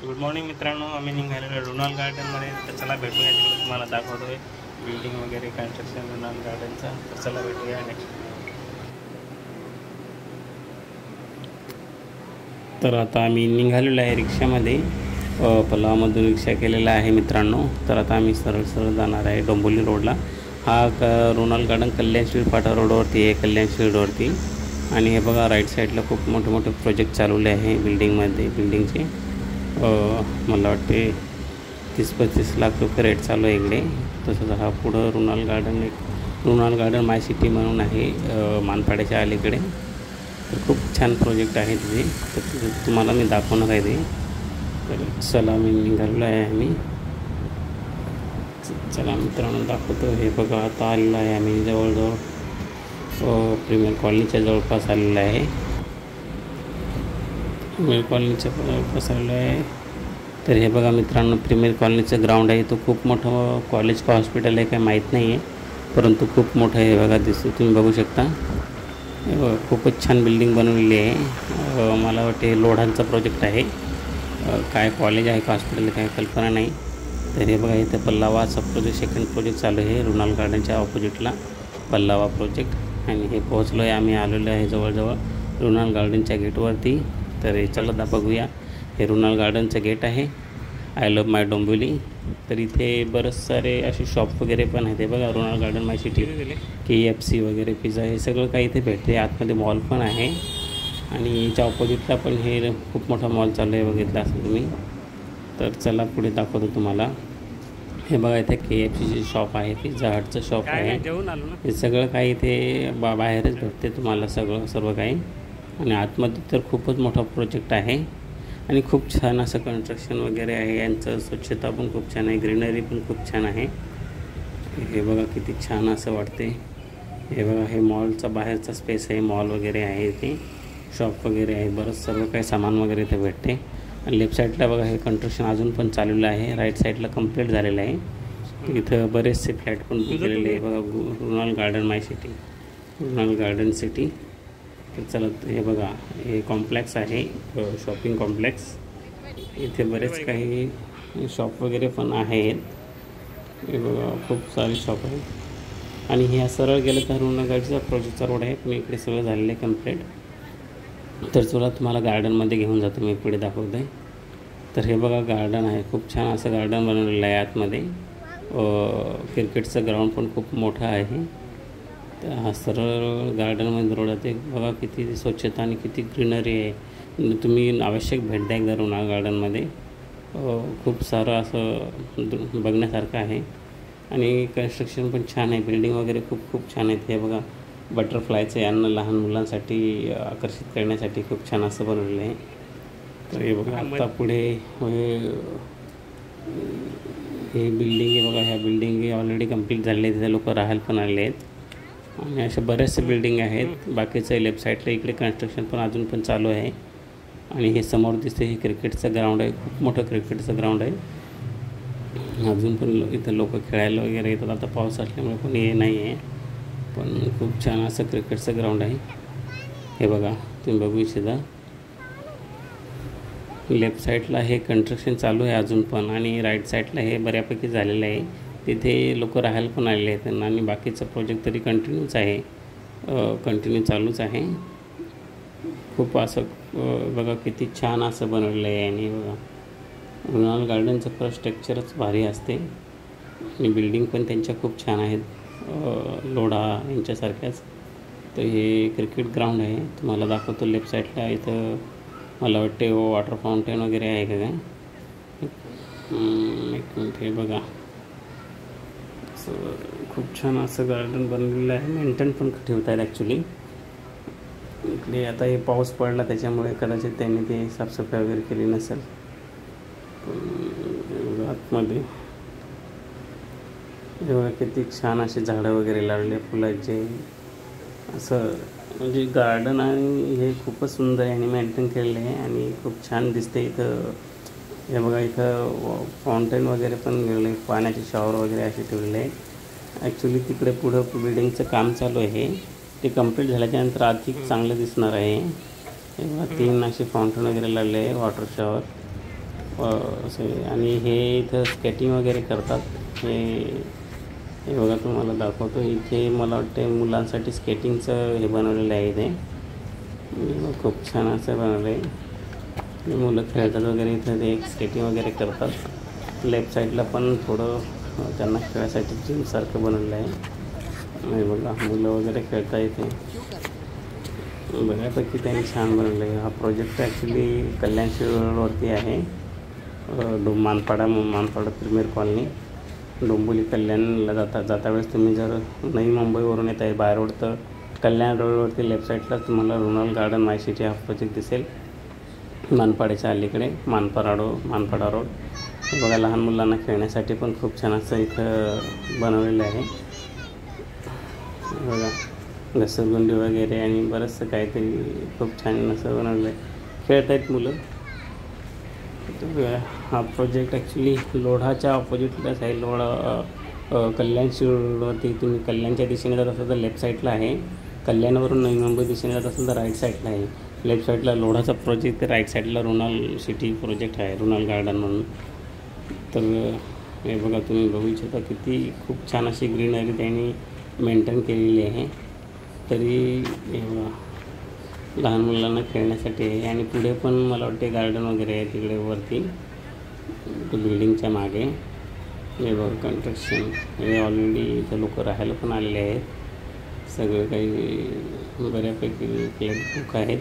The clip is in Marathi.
गुड मॉर्निंग मित्रांनो, आम्ही निघालेलो रोनाल्ड गार्डनमध्ये. तर चला भेटूया, तिकडे तुम्हाला दाखवतोय बिल्डिंग वगैरे कन्स्ट्रक्शन रोनाल्ड गार्डनचा. तर चला भेटूया नेक्स्ट. तर आता आम्ही निघालेलो आहे रिक्षामध्ये. पल्लावामधून रिक्षा केलेला आहे मित्रांनो. तर आता आम्ही सरळ जाणार आहे डोंबिवली रोडला. हा रोनाल्ड गार्डन कल्याणशील फाटा रोडवरती आहे, कल्याणशील रोडवरती. आणि हे बघा राईट साईडला खूप मोठे प्रोजेक्ट चालवले आहे बिल्डिंगचे. मला वाटते 30-35 लाख रुपये रेट चालू आहे इकडे. तसंच हा पुढं रोनाल्ड गार्डन माय सिटी म्हणून आहे मानपाड्याच्या अलीकडे. तर खूप छान प्रोजेक्ट आहे तिथे. तर तुम्हाला मी दाखवणार आहे ते. तर चला मी निघालेलो आहे आम्ही. चला मित्रांनो दाखवतो. हे बघा आता आलेलो आहे आम्ही जवळजवळ प्रीमियर कॉलनीच्या जवळपास आलेलं आहे. प्रीमियर कॉलनीच्या जवळपास आलेलं आहे. तर हे बघा मित्रांनो, प्रीमियर कॉलनीचं ग्राउंड आहे. तो खूप मोठं कॉलेज का हॉस्पिटल आहे काय माहीत नाही आहे, परंतु खूप मोठं आहे. बघा दिसतं, तुम्ही बघू शकता. हे बघा खूपच छान बिल्डिंग बनवलेली आहे. मला वाटते लोढांचा प्रोजेक्ट आहे. काय कॉलेज आहे का हॉस्पिटल काय कल्पना नाही. तर हे बघा इथं पल्लावाचा प्रोजेक्ट, सेकंड प्रोजेक्ट चालू आहे रोनाल्ड गार्डनच्या ऑपोजिटला पल्लावा प्रोजेक्ट. आणि हे पोहोचलो आहे आम्ही, आलेलो आहे जवळजवळ रोनाल्ड गार्डनच्या गेटवरती. तर हे चला बघूया. हे रोनाल्ड गार्डनचं गेट आहे. आय लव्ह माय डोंबिवली. तर इथे बरेच सारे असे शॉप वगैरे पण आहेत. हे बघा रोनाल्ड गार्डन माय सिटी, KFC वगैरे, पिझ्झा, हे सगळं काही इथे भेटते. आतमध्ये मॉल पण आहे. आणि याच्या ऑपोजिटला पण हे खूप मोठा मॉल चालू आहे, बघितला असेल तुम्ही. तर चला पुढे दाखवतो तुम्हाला. हे बघा इथे KFCची शॉप आहे, पिझ्झा हटचं शॉप आहे. हे सगळं काही इथे बाहेरच भेटते तुम्हाला सर्व काही. आणि आतमध्ये तर खूपच मोठा प्रोजेक्ट आहे. आणि खूप छान असं कन्स्ट्रक्शन वगैरे आहे. यांचं स्वच्छता पण खूप छान आहे, ग्रीनरी पण खूप छान आहे. हे बघा किती छान असं वाटते. हे बघा हे मॉलचा बाहेरचा स्पेस आहे, मॉल वगैरे आहे इथे, शॉप वगैरे आहे, बरंच सर्व काही सामान वगैरे इथे भेटते. आणि लेफ्ट साईडला बघा हे कन्स्ट्रक्शन अजून पण चाललेलं आहे. राईट साईडला कंप्लीट झालेलं आहे. इथं बरेचसे फ्लॅट पण गेलेले आहे. बघा रोनाल्ड गार्डन माय सिटी, रोनाल्ड गार्डन सिटी. तर चला हे बघा हे कॉम्प्लेक्स आहे, शॉपिंग कॉम्प्लेक्स. इथे बरेच काही शॉप वगैरे पण आहेत. हे बघा खूप सारे शॉप आहेत. आणि हे सरळ गेलं तर रोनाल्ड गार्डनचा प्रोजेक्टचा रोड आहे, पण इकडे सगळं झालेलं आहे कंप्लीट. तर चला तुम्हाला गार्डनमध्ये घेऊन जातो, मी पुढे दाखवतो आहे. तर हे बघा गार्डन आहे, खूप छान असं गार्डन बनवलेलं आहे. आतमध्ये क्रिकेटचं ग्राउंड पण खूप मोठं आहे. तर हा सरळ गार्डनमध्ये रोड आहे. बघा किती स्वच्छता आणि किती ग्रीनरी आहे. तुम्ही आवश्यक भेट द्या एकदा रोनाल्ड गार्डनमध्ये. खूप सारं असं बघण्यासारखं आहे. आणि कन्स्ट्रक्शन पण छान आहे, बिल्डिंग वगैरे खूप छान आहेत. हे बघा बटरफ्लायचं, यांना लहान मुलांसाठी आकर्षित करण्यासाठी खूप छान असं बनवलेलं आहे. तर हे बघा आता पुढे हे बिल्डिंग आहे. बघा ह्या बिल्डिंग ऑलरेडी कंप्लीट झालेले आहेत, तिथे लोक राहायला पण आलेले आहेत. आणि अशा बऱ्याचशा बिल्डिंग आहेत. बाकीचं लेफ्ट साईडला इकडे कन्स्ट्रक्शन पण अजून पण चालू आहे. आणि हे समोर दिसते हे क्रिकेटचं ग्राउंड आहे, खूप मोठं क्रिकेटचं ग्राउंड आहे. अजून पण इथं लोक खेळायला वगैरे येतात. आता पाऊस असल्यामुळे कोणी नाही आहे, पण खूप छान असं क्रिकेटचं ग्राउंड आहे. हे बघा तुम्ही बघू इच्छिता. लेफ्ट साईडला हे कन्स्ट्रक्शन चालू आहे अजून पण. आणि राईट साईडला हे बऱ्यापैकी झालेलं आहे, तिथे लोक राहायला पण आलेले आहेत. आणि बाकीचं प्रोजेक्ट तरी कंटिन्यू चालूच आहे. खूप असं बघा किती छान असं बनवलेलं आहे. आणि बघा रोनाल्ड गार्डनचं खरं स्ट्रक्चरच भारी असते. आणि बिल्डिंग पण त्यांच्या खूप छान आहेत, लोढा यांच्यासारख्याच. तर हे क्रिकेट ग्राउंड आहे, तुम्हाला दाखवतो. लेफ्ट साईडला इथं मला वाटते वॉटर फाउंटेन वगैरे आहे का काय. एक मिनिट, हे बघा खूप छान असं गार्डन बनलेलं आहे. मेंटेन पण ठेवत आहेत ॲक्च्युली. इकडे आता हे पाऊस पडला त्याच्यामुळे कदाचित त्यांनी ते साफसफाई वगैरे केली नसेल. आतमध्ये जेव्हा किती छान असे झाडं वगैरे लावले फुलाचे, असं म्हणजे गार्डन. आणि हे खूपच सुंदर आहे आणि मेंटेन केलेलं आहे आणि खूप छान दिसते. इथं हे बघा इथं फाउंटेन वगैरे पण गेलेलं आहे, पाण्याचे शॉवर वगैरे असे ठेवलेले आहे. ॲक्च्युली तिकडे पुढं बिल्डिंगचं काम चालू आहे, ते कंप्लीट झाल्याच्यानंतर अधिक चांगलं दिसणार आहे. तीन असे फाउंटन वगैरे लावले आहे वॉटर शॉवर असे. आणि हे इथं स्केटिंग वगैरे करतात. हे बघा तुम्हाला दाखवतो. इथे मला वाटते मुलांसाठी स्केटिंगचं हे बनवलेलं आहे. इथे खूप छान असं बनवलं आहे. मुलं खेळतात वगैरे इथं. ते स्केटिंग वगैरे करतात. लेफ्ट साईडला पण थोडं त्यांना खेळायसाठी जिमसारखं बनवलेलं आहे. हे बघा मुलं वगैरे खेळता इथे. बऱ्यापैकी त्यांनी छान बनवलं आहे. हा प्रोजेक्ट ॲक्च्युली कल्याण रोडवरती आहे. मानपाडा प्रीमियर कॉलनी, डोंबिवली कल्याणला जाता वेळेस तुम्ही जर नवी मुंबईवरून येत आहे बाय रोड, तर कल्याण रोडवरती लेफ्ट साईडला तुम्हाला रोनल गार्डन माय सिटी हा प्रोजेक्ट दिसेल. मानपाड्याच्या अलीकडे मानपाडा रोड. बघा लहान मुलांना खेळण्यासाठी पण खूप छान असं इथं बनवलेलं आहे. बघा घसरगुंडी वगैरे आणि बरंचसं काहीतरी खूप छान असं बनवलं आहे. खेळत आहेत मुलं. हा प्रोजेक्ट ॲक्च्युली लोढाच्या ऑपोजिटलाच आहे. कल्याण रोडवरती तुम्ही कल्याणच्या दिशेने जात असाल तर लेफ्ट साईडला आहे. कल्याणवरून नवी मुंबई दिशेने जात असेल तर राईट साईडला आहे. लेफ्ट साईडला लोढाचा प्रोजेक्ट, तर राईट साईडला रोनल सिटी प्रोजेक्ट आहे, रोनल गार्डन म्हणून. तर हे बघा तुम्ही बघू इच्छिता किती खूप छान अशी ग्रीनरी त्यांनी मेंटेन केलेली आहे. तरी हे बघा लहान मुलांना खेळण्यासाठी आहे. आणि पुढे पण मला वाटते गार्डन वगैरे आहे तिकडे वरती बिल्डिंगच्या मागे. हे बघा कन्स्ट्रक्शन. हे ऑलरेडी इथं लोक राहायला पण आलेले आहेत. सगळं काही बऱ्यापैकी बुक आहेत.